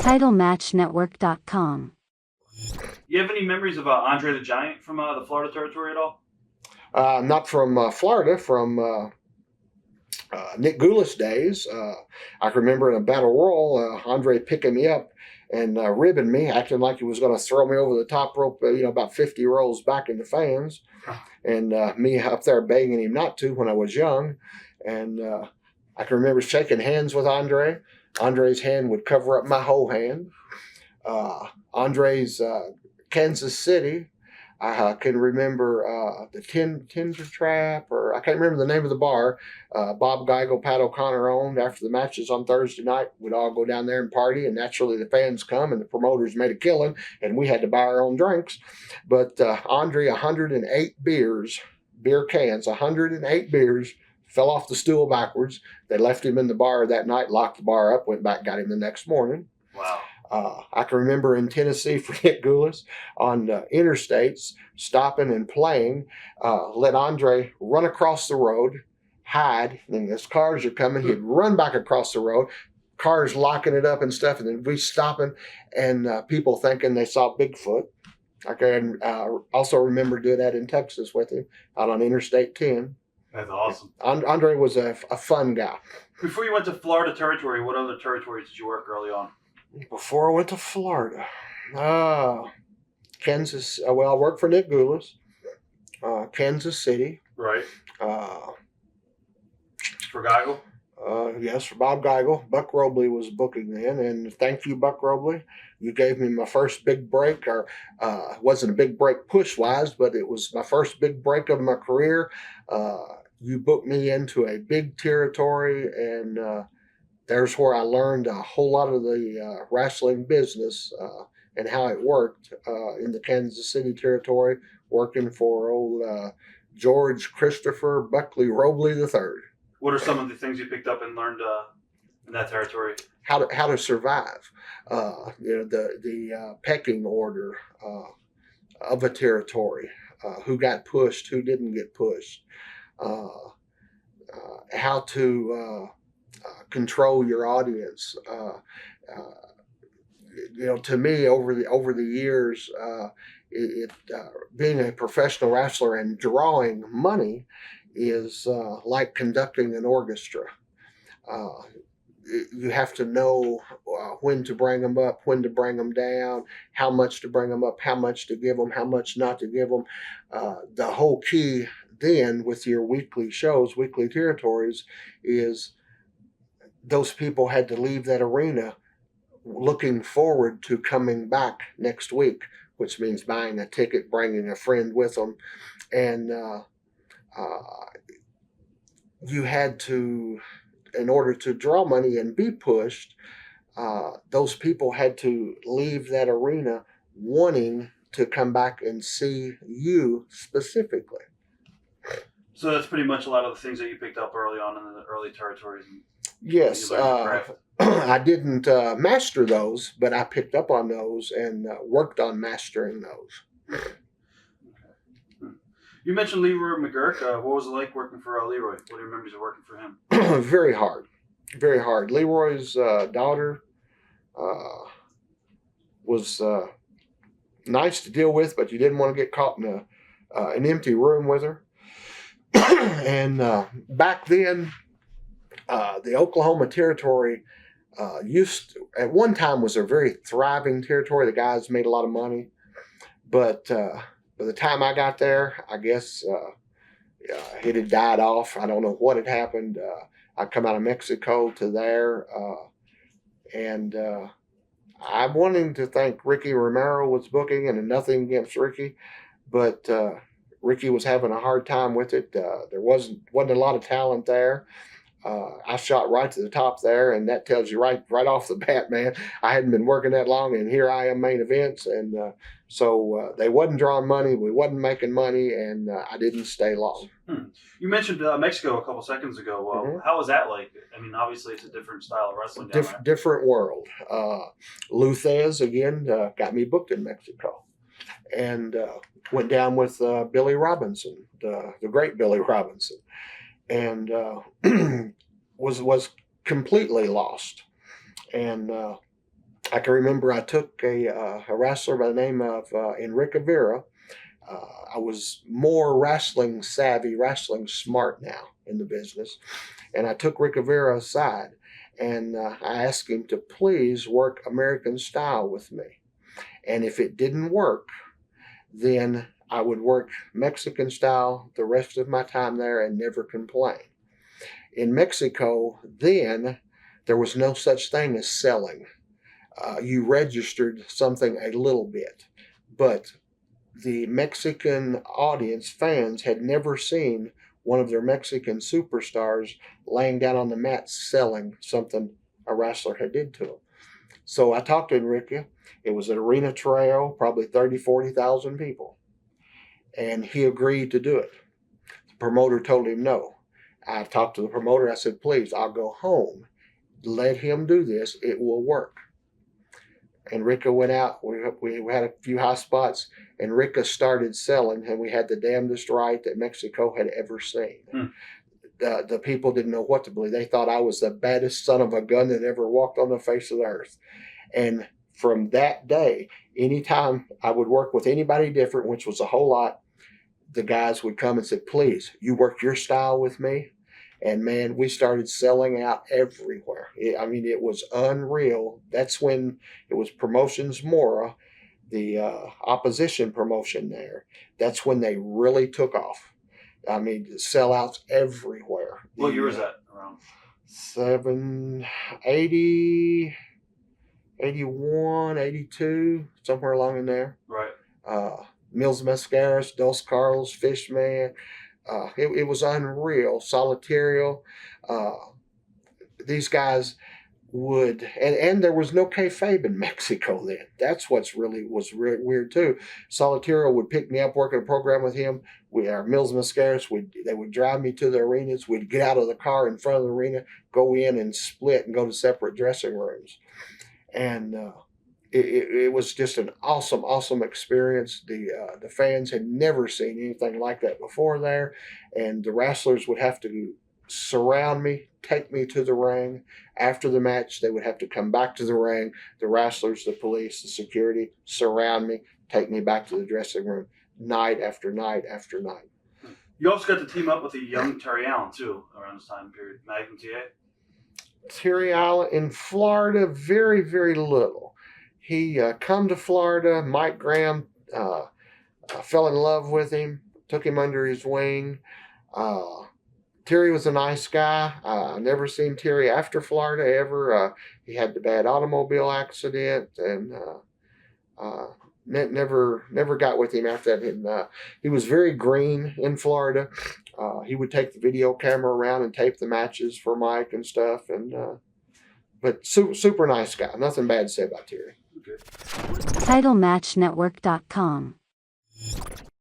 TitleMatchNetwork.com. You have any memories of Andre the Giant from the Florida territory at all? Not from Florida, from Nick Goulas days. I can remember in a battle royal, Andre picking me up and ribbing me, acting like he was going to throw me over the top rope, about 50 rolls back in the fans. And me up there begging him not to when I was young. And I can remember shaking hands with Andre. Andre's hand would cover up my whole hand. Andre's Kansas City, I can remember the Tinder Trap, or I can't remember the name of the bar. Bob Geigel, Pat O'Connor owned. After the matches on Thursday night, we'd all go down there and party, and naturally the fans come, and the promoters made a killing, and we had to buy our own drinks. But Andre, 108 beers, beer cans, 108 beers, fell off the stool backwards. They left him in the bar that night, locked the bar up, went back, got him the next morning. Wow. I can remember in Tennessee for Nick Goulas on interstates, stopping and playing, let Andre run across the road, hide, and as cars are coming, he'd run back across the road, cars locking it up and stuff, and then we stopping, and people thinking they saw Bigfoot. I can also remember doing that in Texas with him out on Interstate 10. That's awesome. Andre was a fun guy. Before you went to Florida territory, what other territories did you work early on? Before I went to Florida, Kansas. I worked for Nick Goulas, Kansas City. Right. For Geigel? Yes, for Bob Geigel. Buck Robley was booking then, and thank you, Buck Robley. You gave me my first big break, or it wasn't a big break push-wise, but it was my first big break of my career. You booked me into a big territory, and there's where I learned a whole lot of the wrestling business and how it worked in the Kansas City territory, working for old George Christopher Buckley Robley III. What are some of the things you picked up and learned in that territory? How to survive, the pecking order of a territory, who got pushed, who didn't get pushed, how to control your audience. To me, over the years, being a professional wrestler and drawing money is like conducting an orchestra. You have to know when to bring them up, when to bring them down, how much to bring them up, how much to give them, how much not to give them. The whole key then with your weekly shows, weekly territories, is those people had to leave that arena looking forward to coming back next week, which means buying a ticket, bringing a friend with them. And you had to, in order to draw money and be pushed, those people had to leave that arena wanting to come back and see you specifically. So that's pretty much a lot of the things that you picked up early on in the early territories. Yes. I didn't master those, but I picked up on those and worked on mastering those. Okay. You mentioned Leroy McGurk. What was it like working for Leroy? What are your memories of working for him? Very hard. Very hard. Leroy's daughter was nice to deal with, but you didn't want to get caught in an empty room with her. And back then, the Oklahoma territory at one time was a very thriving territory. The guys made a lot of money, but by the time I got there, I guess it had died off. I don't know what had happened. I come out of Mexico to there, and I'm wanting to think Ricky Romero was booking, and nothing against Ricky, but Ricky was having a hard time with it. There wasn't a lot of talent there. I shot right to the top there, and that tells you right off the bat, man. I hadn't been working that long, and here I am main events, and so they wasn't drawing money, we wasn't making money, and I didn't stay long. You mentioned Mexico a couple seconds ago. Mm-hmm. How was that like? I mean, obviously it's a different style of wrestling down there. Different world. Luthez, again, got me booked in Mexico, and went down with Billy Robinson, the great Billy Robinson, and was completely lost. And I can remember I took a wrestler by the name of Enric Vera. I was more wrestling savvy, wrestling smart now in the business. And I took Rick Rivera aside and I asked him to please work American style with me. And if it didn't work, then I would work Mexican style the rest of my time there and never complain. In Mexico, then, there was no such thing as selling. You registered something a little bit, but the Mexican audience, fans, had never seen one of their Mexican superstars laying down on the mat selling something a wrestler had did to him. So I talked to Enrique. It was an arena trail, probably 30, 40,000 people. And he agreed to do it. The promoter told him no. I talked to the promoter. I said, please, I'll go home. Let him do this. It will work. Enrique went out. We had a few high spots. Enrique started selling, and we had the damnedest right that Mexico had ever seen. The people didn't know what to believe. They thought I was the baddest son of a gun that ever walked on the face of the earth. And from that day, anytime I would work with anybody different, which was a whole lot, the guys would come and say, please, you work your style with me. And man, we started selling out everywhere. It was unreal. That's when it was Promotions Mora, the opposition promotion there. That's when they really took off. Sellouts everywhere. What year was that around? 80, 81, 82, somewhere along in there. Right. Mills Mascaras, Dos Carlos, Fishman. It was unreal. Solitario. These guys would, and there was no kayfabe in Mexico then. That's what's really was weird too. Solitario would pick me up working a program with him. Our Mills Mascaras, they would drive me to the arenas. We'd get out of the car in front of the arena, go in and split and go to separate dressing rooms. And it was just an awesome experience. The fans had never seen anything like that before there, and the wrestlers would have to surround me, take me to the ring. After the match, they would have to come back to the ring. The wrestlers, the police, the security surround me, take me back to the dressing room, night after night after night. You also got to team up with a young Terry Allen too around this time period. Magnum TA. Terry Allen in Florida, very, very little. He come to Florida. Mike Graham fell in love with him, took him under his wing. Terry was a nice guy. I never seen Terry after Florida ever. He had the bad automobile accident and never got with him after that. And, he was very green in Florida. He would take the video camera around and tape the matches for Mike and stuff. And but super nice guy. Nothing bad to say about Terry. Okay. TitleMatchNetwork.com